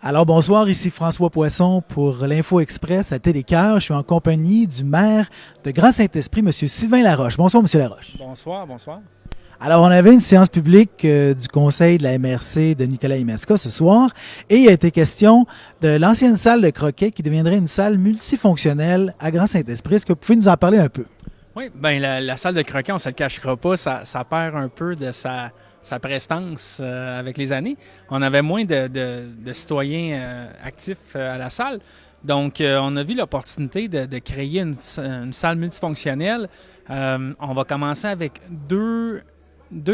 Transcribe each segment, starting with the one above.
Alors bonsoir, ici François Poisson pour l'Info Express à Télécœur. Je suis en compagnie du maire de Grand-Saint-Esprit, M. Sylvain Laroche. Bonsoir, M. Laroche. Bonsoir, bonsoir. Alors, on avait une séance publique du conseil de la MRC de Nicolas Imeska ce soir et il a été question de l'ancienne salle de croquet qui deviendrait une salle multifonctionnelle à Grand-Saint-Esprit. Est-ce que vous pouvez nous en parler un peu? Oui, bien, la salle de croquet, on ne se le cachera pas, ça perd un peu de sa prestance avec les années. On avait moins de citoyens actifs à la salle. Donc, on a vu l'opportunité de créer une salle multifonctionnelle. On va commencer avec deux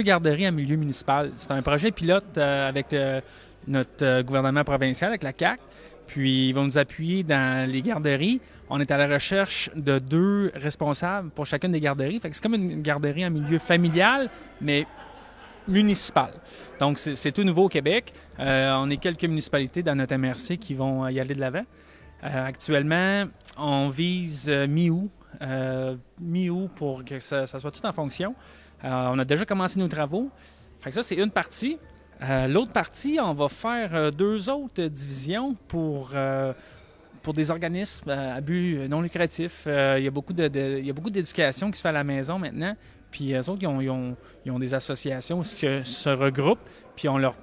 garderies en milieu municipal. C'est un projet pilote avec notre gouvernement provincial, avec la CAQ. Puis, ils vont nous appuyer dans les garderies. On est à la recherche de 2 responsables pour chacune des garderies. Fait que c'est comme une garderie en milieu familial, mais municipal. Donc, c'est tout nouveau au Québec. On est quelques municipalités dans notre MRC qui vont y aller de l'avant. Actuellement, on vise mi-août pour que ça soit tout en fonction. On a déjà commencé nos travaux. Fait que ça, c'est une partie. L'autre partie, on va faire 2 autres divisions pour des organismes à but non lucratif. Il y a beaucoup d'éducation qui se fait à la maison maintenant. Puis eux autres, ils ont des associations qui se regroupent. Puis on leur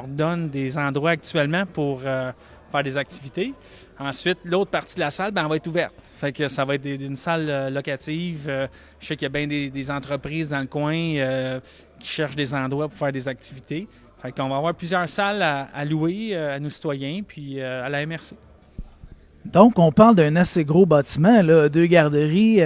donne des endroits actuellement pour faire des activités. Ensuite, l'autre partie de la salle, ben, elle va être ouverte. Fait que ça va être une salle locative. Je sais qu'il y a bien des entreprises dans le coin qui cherchent des endroits pour faire des activités. Fait qu'on va avoir plusieurs salles à louer à nos citoyens, puis à la MRC. Donc, on parle d'un assez gros bâtiment, là, 2 garderies,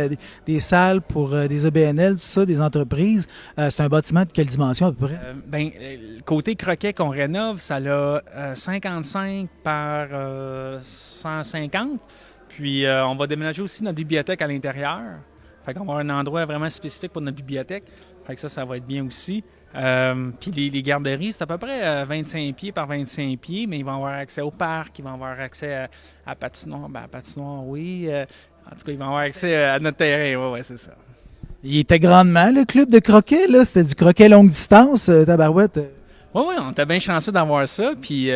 des salles pour des EBNL, tout ça, des entreprises. C'est un bâtiment de quelle dimension à peu près? Le côté croquet qu'on rénove, ça a 55 par 150. Puis on va déménager aussi notre bibliothèque à l'intérieur. Fait qu'on va avoir un endroit vraiment spécifique pour notre bibliothèque. Fait que ça va être bien aussi. Puis les garderies, c'est à peu près 25 pieds par 25 pieds, mais ils vont avoir accès au parc, ils vont avoir accès à patinoire. Ben, à patinoire, oui. En tout cas, ils vont avoir accès à notre terrain. Ouais, c'est ça. Il était grandement, le club de croquet, là. C'était du croquet longue distance, tabarouette. Oui, on était bien chanceux d'avoir ça. Puis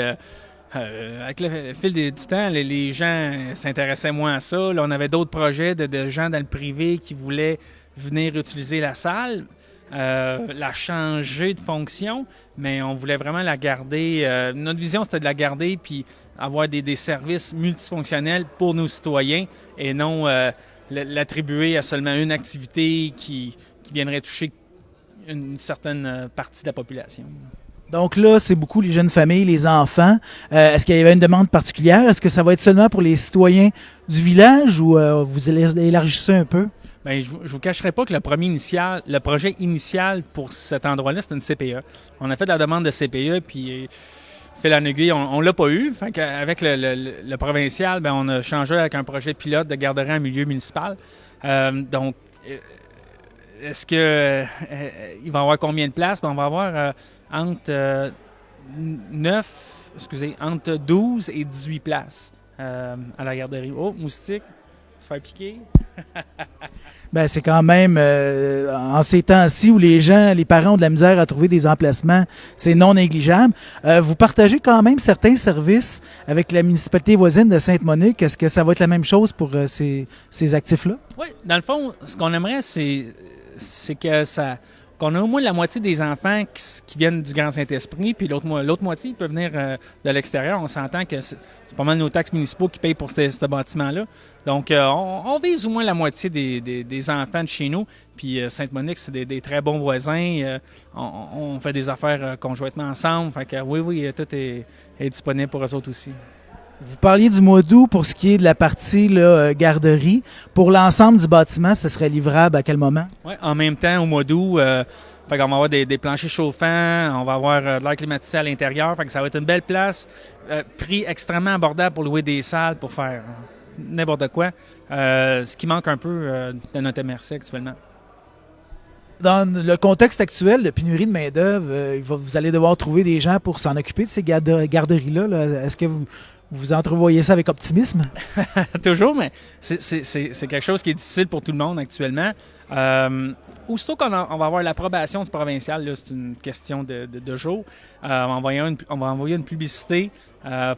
avec le fil du temps, les gens s'intéressaient moins à ça. Là, on avait d'autres projets de gens dans le privé qui voulaient venir utiliser la salle. La changer de fonction, mais on voulait vraiment la garder. Notre vision, c'était de la garder puis avoir des services multifonctionnels pour nos citoyens et non l'attribuer à seulement une activité qui viendrait toucher une certaine partie de la population. Donc là, c'est beaucoup les jeunes familles, les enfants. Est-ce qu'il y avait une demande particulière? Est-ce que ça va être seulement pour les citoyens du village ou vous élargissez un peu? Bien, je ne vous cacherai pas que le projet initial pour cet endroit-là, c'était une CPE. On a fait la demande de CPE, puis fil en aiguille, on ne l'a pas eu. Fait avec le provincial, bien, on a changé avec un projet pilote de garderie en milieu municipal. Donc, est-ce que il va y avoir combien de places? Bien, on va avoir entre 12 et 18 places à la garderie. Oh, moustique, se faire piquer. Ben, c'est quand même, en ces temps-ci où les parents ont de la misère à trouver des emplacements, c'est non négligeable. Vous partagez quand même certains services avec la municipalité voisine de Sainte-Monique. Est-ce que ça va être la même chose pour ces actifs-là? Oui, dans le fond, ce qu'on aimerait, c'est qu'on a au moins la moitié des enfants qui viennent du Grand Saint-Esprit, puis l'autre moitié peut venir de l'extérieur. On s'entend que c'est pas mal nos taxes municipaux qui payent pour ce bâtiment-là. Donc, on vise au moins la moitié des enfants de chez nous. Puis Sainte-Monique, c'est des très bons voisins. On fait des affaires conjointement ensemble. Fait que oui, tout est disponible pour eux autres aussi. Vous parliez du mois d'août pour ce qui est de la partie là, garderie. Pour l'ensemble du bâtiment, ce serait livrable à quel moment? Oui, en même temps, au mois d'août, fait qu'on va avoir des planchers chauffants, on va avoir de l'air climatisé à l'intérieur. Fait que ça va être une belle place. Prix extrêmement abordable pour louer des salles, pour faire n'importe quoi. Ce qui manque un peu de notre MRC actuellement. Dans le contexte actuel de pénurie de main-d'œuvre, vous allez devoir trouver des gens pour s'en occuper de ces garderies-là. Là. Est-ce que vous entrevoyez ça avec optimisme? Toujours, mais c'est quelque chose qui est difficile pour tout le monde actuellement. Aussitôt qu'on va avoir l'approbation du provincial, là, c'est une question de jours, on va envoyer une publicité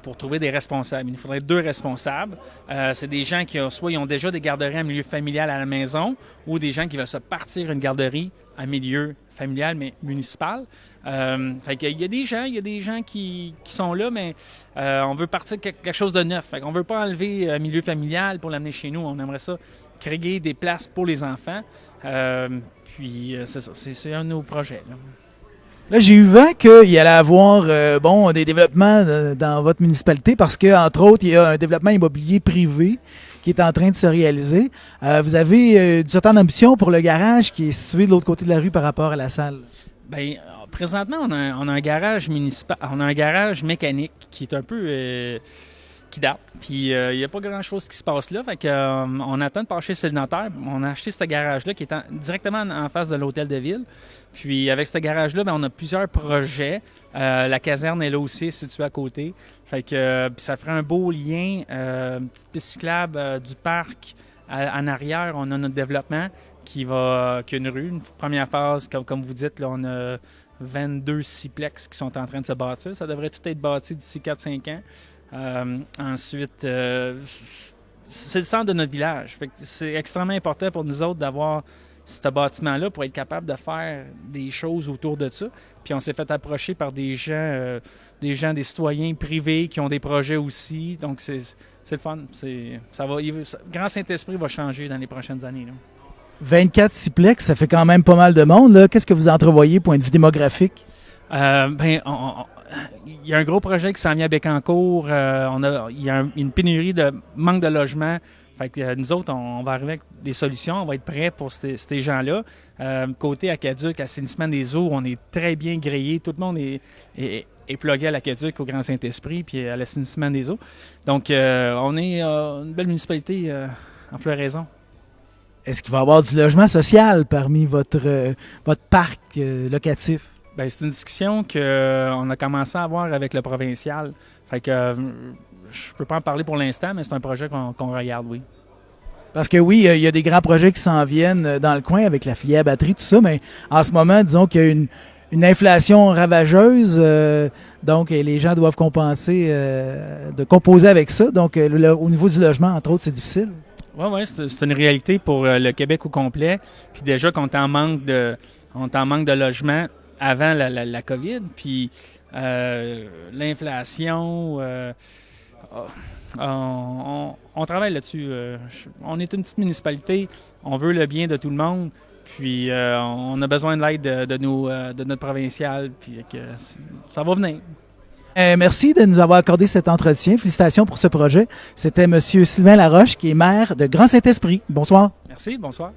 pour trouver des responsables. Il nous faudrait 2 responsables. C'est des gens qui soit ils ont déjà des garderies en milieu familial à la maison ou des gens qui veulent se partir une garderie en milieu familial, mais municipal. Fait qu'il y a des gens qui sont là, mais on veut partir quelque chose de neuf. Fait qu'on veut pas enlever milieu familial pour l'amener chez nous. On aimerait ça créer des places pour les enfants. Puis c'est ça, c'est un de nos projets. Là, j'ai eu vent qu'il y allait avoir des développements dans votre municipalité parce que, entre autres, il y a un développement immobilier privé qui est en train de se réaliser. Vous avez du certain ambition pour le garage qui est situé de l'autre côté de la rue par rapport à la salle. Bien, présentement, on a un garage municipal, on a un garage mécanique qui est un peu qui date. Puis il n'y a pas grand-chose qui se passe là. Fait que, on attend de passer chez le notaire. On a acheté ce garage-là qui est directement en face de l'hôtel de ville. Puis avec ce garage-là, bien, on a plusieurs projets. La caserne est là aussi, située à côté. Fait que puis ça ferait un beau lien. Une petite piste cyclable du parc. En arrière, on a notre développement qui a une rue. Une première phase, comme vous dites, là, on a 22 siplex qui sont en train de se bâtir. Ça devrait tout être bâti d'ici 4-5 ans. Ensuite, c'est le centre de notre village. Fait que c'est extrêmement important pour nous autres d'avoir ce bâtiment-là pour être capable de faire des choses autour de ça. Puis on s'est fait approcher par des gens, des citoyens privés qui ont des projets aussi. Donc c'est le fun. Grand Saint-Esprit va changer dans les prochaines années, là. 24 siplex, ça fait quand même pas mal de monde, là. Qu'est-ce que vous entrevoyez, point de vue démographique? Il y a un gros projet qui s'en vient à Bécancour. Il y a une pénurie de manque de logement. Fait que nous autres, on va arriver avec des solutions. On va être prêts pour ces gens-là. Côté Aquaduc, assainissement des eaux, on est très bien grillé. Tout le monde est plugué à l'Aquaduc, au Grand Saint-Esprit, puis à l'assainissement des eaux. Donc, on est une belle municipalité en floraison. Est-ce qu'il va y avoir du logement social parmi votre parc locatif? Bien, c'est une discussion qu'on a commencé à avoir avec le provincial. Fait que je peux pas en parler pour l'instant, mais c'est un projet qu'on regarde, oui. Parce que oui, il y a des grands projets qui s'en viennent dans le coin avec la filière batterie, tout ça, mais en ce moment, disons qu'il y a une inflation ravageuse, donc les gens doivent composer avec ça. Donc, au niveau du logement, entre autres, c'est difficile. Oui, c'est une réalité pour le Québec au complet. Puis déjà qu'on est en manque de logement avant la COVID, puis l'inflation, on travaille là-dessus. On est une petite municipalité, on veut le bien de tout le monde, puis on a besoin de l'aide de notre provincial, puis ça va venir. Merci de nous avoir accordé cet entretien. Félicitations pour ce projet. C'était M. Sylvain Laroche, qui est maire de Grand Saint-Esprit. Bonsoir. Merci, bonsoir.